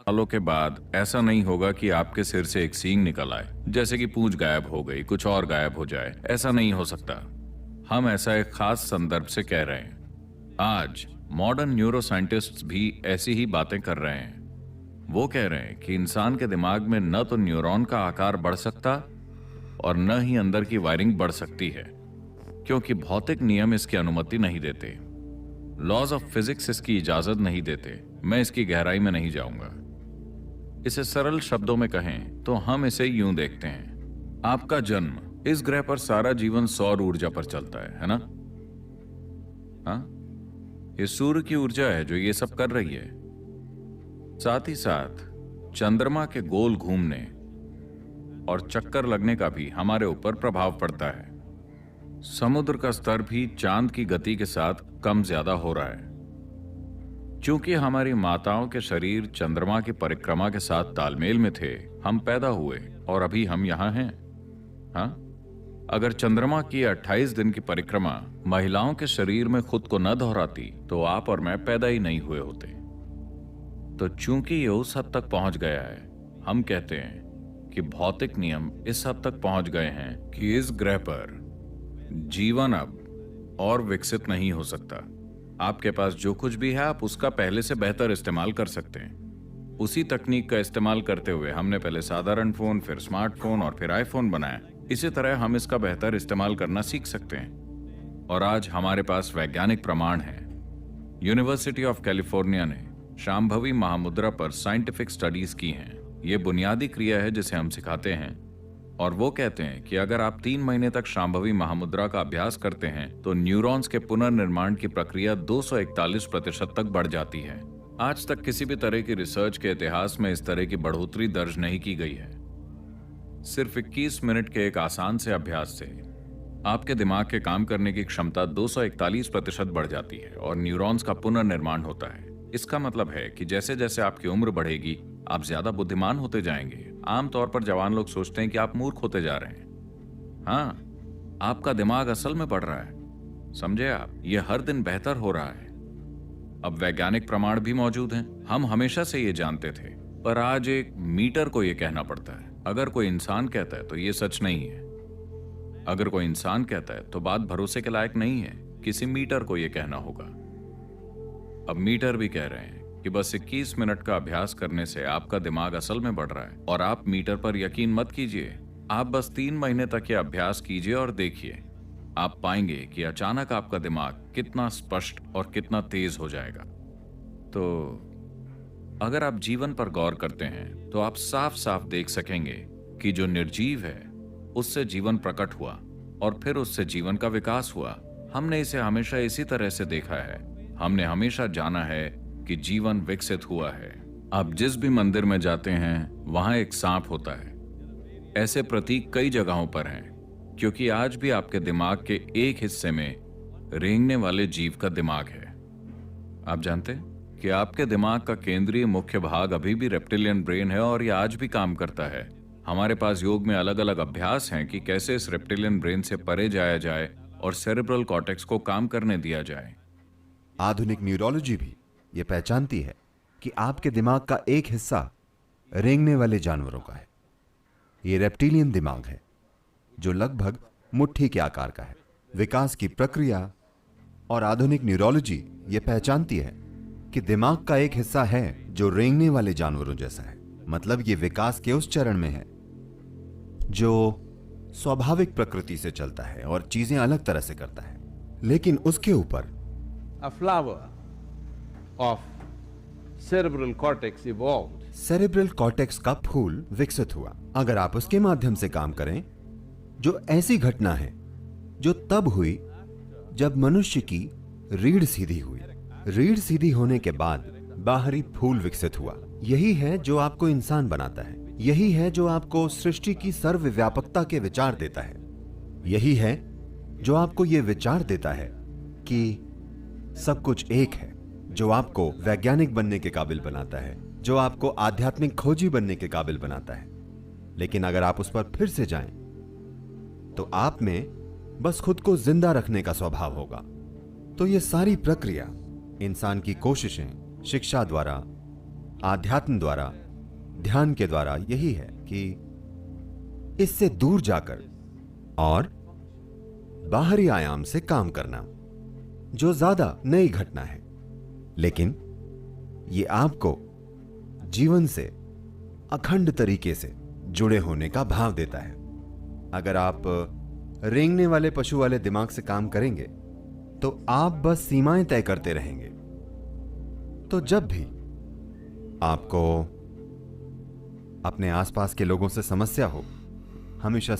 सालों के बाद ऐसा नहीं होगा कि आपके सिर से एक सींग निकल आए, जैसे कि पूंछ गायब हो गई, कुछ और गायब हो जाए। ऐसा नहीं हो सकता। हम ऐसा एक खास संदर्भ से कह रहे हैं। आज मॉडर्न न्यूरो साइंटिस्ट्स भी ऐसी ही बातें कर रहे हैं। वो कह रहे हैं कि इंसान के दिमाग में न तो न्यूरॉन का आकार बढ़ सकता और न ही अंदर की वायरिंग बढ़ सकती है, क्योंकि भौतिक नियम इसकी अनुमति नहीं देते। लॉज ऑफ फिजिक्स इसकी इजाजत नहीं देते। मैं इसकी गहराई में नहीं जाऊंगा। इसे सरल शब्दों में कहें तो हम इसे यूं देखते हैं। आपका जन्म, इस ग्रह पर सारा जीवन सौर ऊर्जा पर चलता है ना? हाँ, ये सूर्य की ऊर्जा है जो ये सब कर रही है। साथ ही साथ चंद्रमा के गोल घूमने और चक्कर लगने का भी हमारे ऊपर प्रभाव पड़ता है। समुद्र का स्तर भी चांद की गति के साथ कम ज्यादा हो रहा है। क्योंकि हमारी माताओं के शरीर चंद्रमा की परिक्रमा के साथ तालमेल में थे, हम पैदा हुए और अभी हम यहां हैं। हाँ, अगर चंद्रमा की 28 दिन की परिक्रमा महिलाओं के शरीर में खुद को न दोहराती तो आप और मैं पैदा ही नहीं हुए होते। तो चूंकि ये उस हद तक पहुंच गया है, हम कहते हैं कि भौतिक नियम इस हद तक पहुंच गए हैं कि इस ग्रह पर जीवन अब और विकसित नहीं हो सकता। आपके पास जो कुछ भी है, आप उसका पहले से बेहतर इस्तेमाल कर सकते हैं। उसी तकनीक का इस्तेमाल करते हुए हमने पहले साधारण फोन, फिर स्मार्टफोन और फिर आईफोन बनाया। इसी तरह हम इसका बेहतर इस्तेमाल करना सीख सकते हैं। और आज हमारे पास वैज्ञानिक प्रमाण है। यूनिवर्सिटी ऑफ कैलिफोर्निया ने शांभवी महामुद्रा पर साइंटिफिक स्टडीज की हैं। ये बुनियादी क्रिया है जिसे हम सिखाते हैं, और वो कहते हैं कि अगर आप 3 महीने तक शांभवी महामुद्रा का अभ्यास करते हैं तो न्यूरॉन्स के पुनर्निर्माण की प्रक्रिया 241% तक बढ़ जाती है। आज तक किसी भी तरह की रिसर्च के इतिहास में इस तरह की बढ़ोतरी दर्ज नहीं की गई है। सिर्फ 21 मिनट के एक आसान से अभ्यास से आपके दिमाग के काम करने की क्षमता 241% बढ़ जाती है और न्यूरॉन्स का पुनर्निर्माण होता है। इसका मतलब है कि जैसे जैसे आपकी उम्र बढ़ेगी, आप ज्यादा बुद्धिमान होते जाएंगे। आमतौर पर जवान लोग सोचते हैं कि आप मूर्ख होते जा रहे हैं। हाँ, आपका दिमाग असल में बढ़ रहा है। समझे आप? ये हर दिन बेहतर हो रहा है। अब वैज्ञानिक प्रमाण भी मौजूद हैं। हम हमेशा से ये जानते थे, पर आज एक मीटर को ये कहना पड़ता है। अगर कोई इंसान कहता है तो ये सच नहीं है। अगर कोई इंसान कहता है तो बात भरोसे के लायक नहीं है। किसी मीटर को ये कहना होगा। अब मीटर भी कह रहे हैं कि बस 21 मिनट का अभ्यास करने से आपका दिमाग असल में बढ़ रहा है। और आप मीटर पर यकीन मत कीजिए, आप बस 3 महीने तक ये अभ्यास कीजिए और देखिए, आप पाएंगे कि अचानक आपका दिमाग कितना स्पष्ट और कितना तेज हो जाएगा। तो अगर आप जीवन पर गौर करते हैं तो आप साफ साफ देख सकेंगे कि जो निर्जीव है उससे जीवन प्रकट हुआ और फिर उससे जीवन का विकास हुआ। हमने इसे हमेशा इसी तरह से देखा है। हमने हमेशा जाना है कि जीवन विकसित हुआ है। आप जिस भी मंदिर में जाते हैं वहां एक सांप होता है। ऐसे प्रतीक कई जगहों पर हैं, क्योंकि आज भी आपके दिमाग के एक हिस्से में रेंगने वाले जीव का दिमाग है। आप जानते हैं कि आपके दिमाग का केंद्रीय मुख्य भाग अभी भी रेप्टिलियन ब्रेन है और यह आज भी काम करता है। हमारे पास योग में अलग अलग अभ्यास हैं कि कैसे इस रेप्टिलियन ब्रेन से परे जाया जाए और सेरेब्रल कॉर्टेक्स को काम करने दिया जाए। आधुनिक न्यूरोलॉजी भी ये पहचानती है कि आपके दिमाग का एक हिस्सा रेंगने वाले जानवरों का है। ये रेप्टिलियन दिमाग है जो लगभग मुट्ठी के आकार का है। विकास की प्रक्रिया और आधुनिक न्यूरोलॉजी ये पहचानती है कि दिमाग का एक हिस्सा है जो रेंगने वाले जानवरों जैसा है। मतलब ये विकास के उस चरण में है जो स्वाभाविक प्रकृति से चलता है और चीजें अलग तरह से करता है, लेकिन उसके ऊपर A flower of cerebral cortex evolved. Cerebral cortex का फूल विकसित हुआ। अगर आप उसके माध्यम से काम करें, जो ऐसी घटना है जो तब हुई जब मनुष्य की रीढ़ सीधी हुई। रीढ़ सीधी होने के बाद बाहरी फूल विकसित हुआ। यही है जो आपको इंसान बनाता है। यही है जो आपको सृष्टि की सर्वव्यापकता के विचार देता है। यही है जो आपको यह विचार देता है कि सब कुछ एक है, जो आपको वैज्ञानिक बनने के काबिल बनाता है, जो आपको आध्यात्मिक खोजी बनने के काबिल बनाता है। लेकिन अगर आप उस पर फिर से जाएं, तो आप में बस खुद को जिंदा रखने का स्वभाव होगा। तो ये सारी प्रक्रिया, इंसान की कोशिशें, शिक्षा द्वारा, आध्यात्म द्वारा, ध्यान के द्वारा यही है कि इससे दूर जाकर और बाहरी आयाम से काम करना, जो ज्यादा नई घटना है, लेकिन ये आपको जीवन से अखंड तरीके से जुड़े होने का भाव देता है। अगर आप रेंगने वाले पशु वाले दिमाग से काम करेंगे तो आप बस सीमाएं तय करते रहेंगे। तो जब भी आपको अपने आसपास के लोगों से समस्या हो, हमेशा